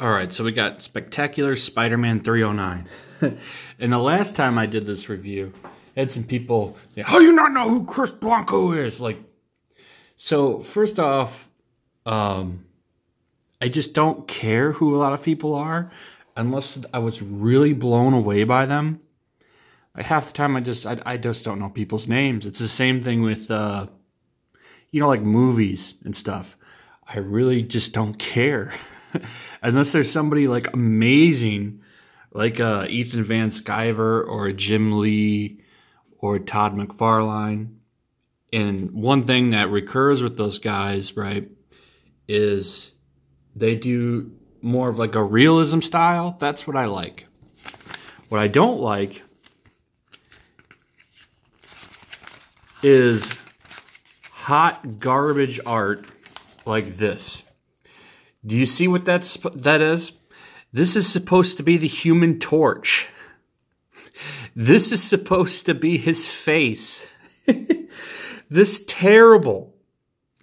All right, so we got Spectacular Spider-Man 309. And the last time I did this review, I had some people say, how do you not know who Chris Blanco is? Like, so first off, I just don't care who a lot of people are unless I was really blown away by them. Like half the time I just don't know people's names. It's the same thing with, you know, like movies and stuff. I really just don't care. Unless there's somebody like amazing, like Ethan Van Sciver or Jim Lee or Todd McFarlane. And one thing that recurs with those guys, right, is they do more of like a realism style. That's what I like. What I don't like is hot garbage art like this. Do you see what that is? This is supposed to be the Human Torch. This is supposed to be his face. This terrible.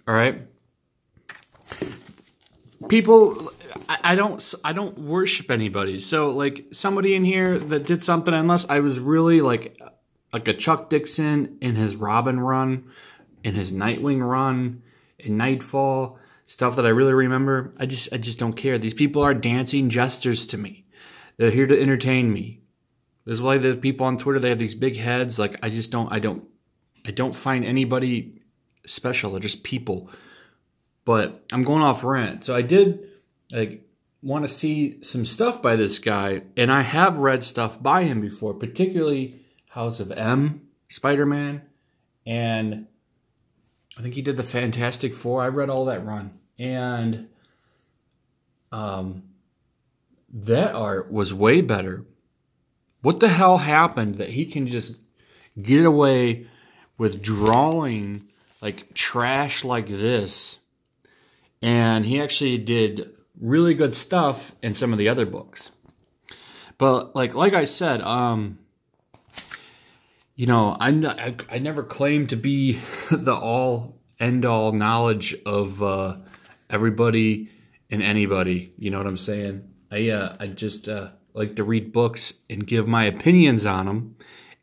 All right. People, I don't worship anybody. So like somebody in here that did something, unless I was really like a Chuck Dixon in his Robin run, in his Nightwing run, in Nightfall. Stuff that I really remember, I just don't care. These people are dancing jesters to me. They're here to entertain me. This is why the people on Twitter, they have these big heads. Like I don't find anybody special. They're just people. But I'm going off rant. So I did like want to see some stuff by this guy, and I have read stuff by him before, particularly House of M, Spider-Man, and I think he did the Fantastic Four. I read all that run. And that art was way better. What the hell happened that he can just get away with drawing like trash like this? And he actually did really good stuff in some of the other books. But like I said, you know, I never claimed to be the all-end-all knowledge of everybody and anybody. You know what I'm saying? I just like to read books and give my opinions on them.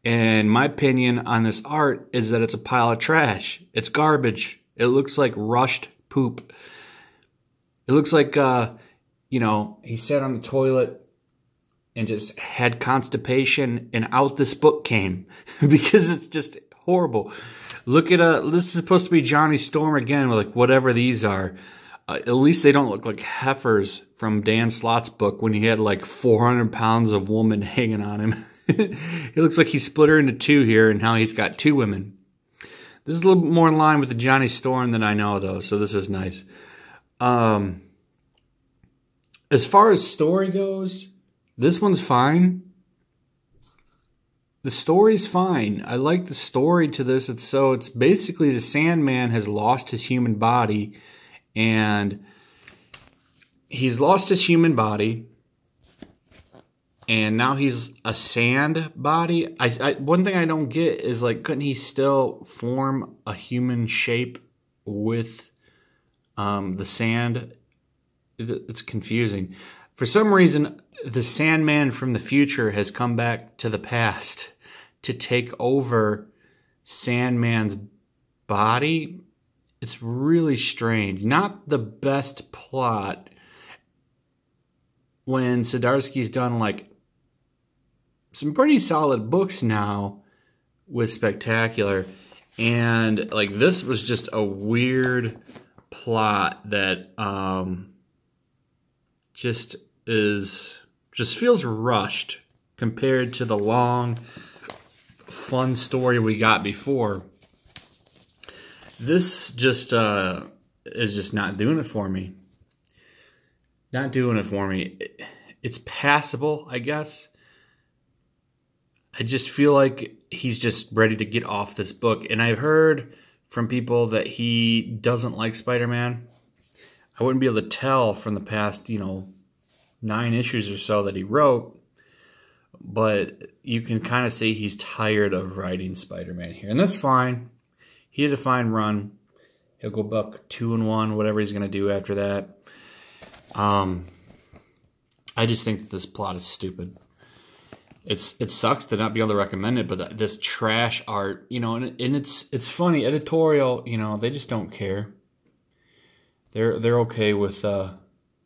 And my opinion on this art is that it's a pile of trash. It's garbage. It looks like rushed poop. It looks like, you know, he sat on the toilet and just had constipation, and out this book came. Because it's just horrible. Look at, this is supposed to be Johnny Storm again, with like whatever these are. At least they don't look like heifers from Dan Slott's book when he had like 400 pounds of woman hanging on him. It looks like he split her into two here, and now he's got two women. This is a little bit more in line with the Johnny Storm than I know, though, so this is nice. As far as story goes, this one's fine. The story's fine. I like the story to this. It's basically the Sandman has lost his human body, and he's lost his human body, and now he's a sand body. One thing I don't get is, like, couldn't he still form a human shape with the sand? It's confusing. For some reason, the Sandman from the future has come back to the past to take over Sandman's body. It's really strange. Not the best plot when Zdarsky's done like some pretty solid books now with Spectacular. And like this was just a weird plot that just feels rushed compared to the long, fun story we got before. This just is just not doing it for me. Not doing it for me. It's passable, I guess. I just feel like he's just ready to get off this book. And I've heard from people that he doesn't like Spider-Man. I wouldn't be able to tell from the past, 9 issues or so that he wrote. But you can kind of see he's tired of writing Spider-Man here. And that's fine. He had a fine run. He'll go buck 2-1, whatever he's going to do after that. I just think that this plot is stupid. It sucks to not be able to recommend it, but this trash art, you know, and it's funny. Editorial, you know, they just don't care. They're okay with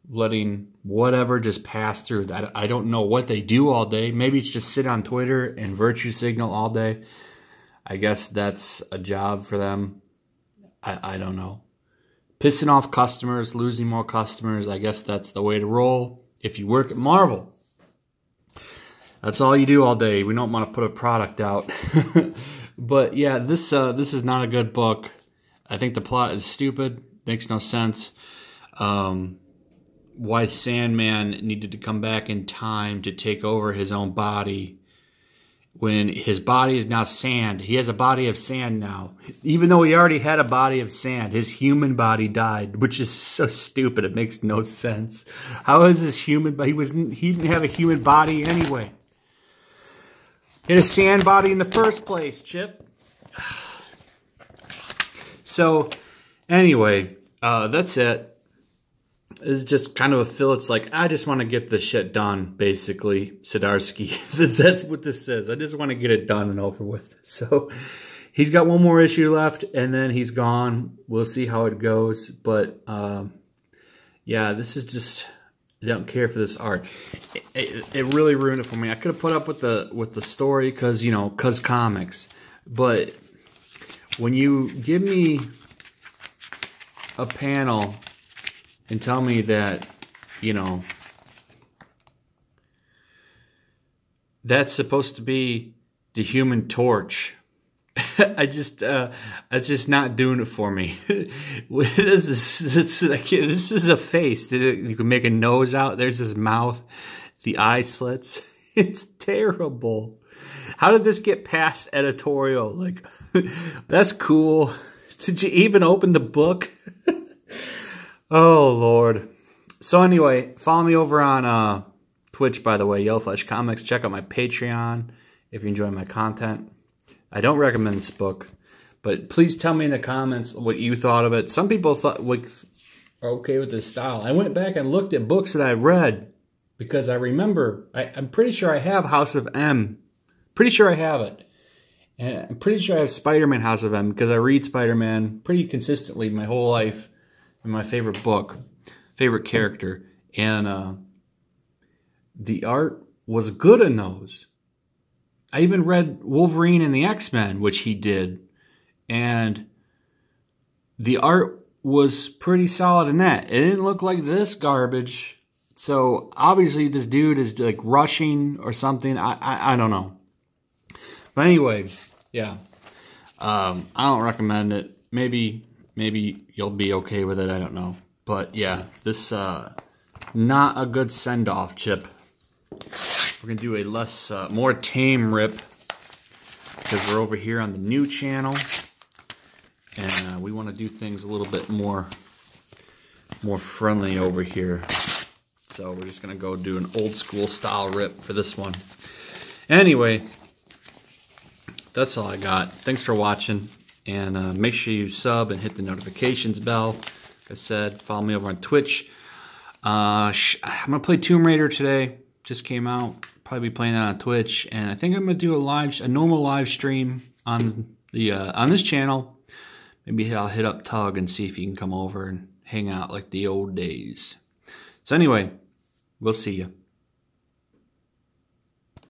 letting whatever just pass through. I don't know what they do all day. Maybe it's just sit on Twitter and virtue signal all day. I guess that's a job for them. I don't know. Pissing off customers, losing more customers. I guess that's the way to roll if you work at Marvel. That's all you do all day. We don't want to put a product out. But yeah, this is not a good book. I think the plot is stupid. Makes no sense. Why Sandman needed to come back in time to take over his own body when his body is now sand. He has a body of sand now. Even though he already had a body of sand, his human body died, which is so stupid. It makes no sense. How is his human body? He didn't have a human body anyway. He had a sand body in the first place, Chip. So, anyway, that's it. It's just kind of a fill. It's like, I just want to get this shit done, basically. Zdarsky. That's what this says. I just want to get it done and over with. So, he's got one more issue left, and then he's gone. We'll see how it goes. But, yeah, this is just... I don't care for this art. It really ruined it for me. I could have put up with the story because, you know, because comics. But when you give me a panel and tell me that, you know, that's supposed to be the Human Torch, it's just not doing it for me. This is a face. You can make a nose out. There's his mouth, the eye slits. It's terrible. How did this get past editorial? Like, that's cool. Did you even open the book? Oh, Lord. So anyway, follow me over on Twitch, by the way, Yellow Flash Comics. Check out my Patreon if you enjoy my content. I don't recommend this book, but please tell me in the comments what you thought of it. Some people thought like are okay with this style. I went back and looked at books that I read because I remember, I'm pretty sure I have House of M. Pretty sure I have it. And I'm pretty sure I have Spider-Man House of M because I read Spider-Man pretty consistently my whole life. And my favorite book, favorite character. And the art was good in those. I even read Wolverine and the X-Men, which he did. And the art was pretty solid in that. It didn't look like this garbage. So, obviously, this dude is like rushing or something. I don't know. But anyway, yeah. I don't recommend it. Maybe you'll be okay with it. I don't know. But, yeah. This, not a good send-off, Chip. We're going to do a less, more tame rip because we're over here on the new channel and we want to do things a little bit more friendly over here. So we're just going to go do an old school style rip for this one. Anyway, that's all I got. Thanks for watching and make sure you sub and hit the notifications bell. Like I said, follow me over on Twitch. I'm going to play Tomb Raider today. Just came out. Probably be playing that on Twitch, and I think I'm gonna do a normal live stream on the on this channel. Maybe I'll hit up Tug and see if he can come over and hang out like the old days. So anyway, we'll see you.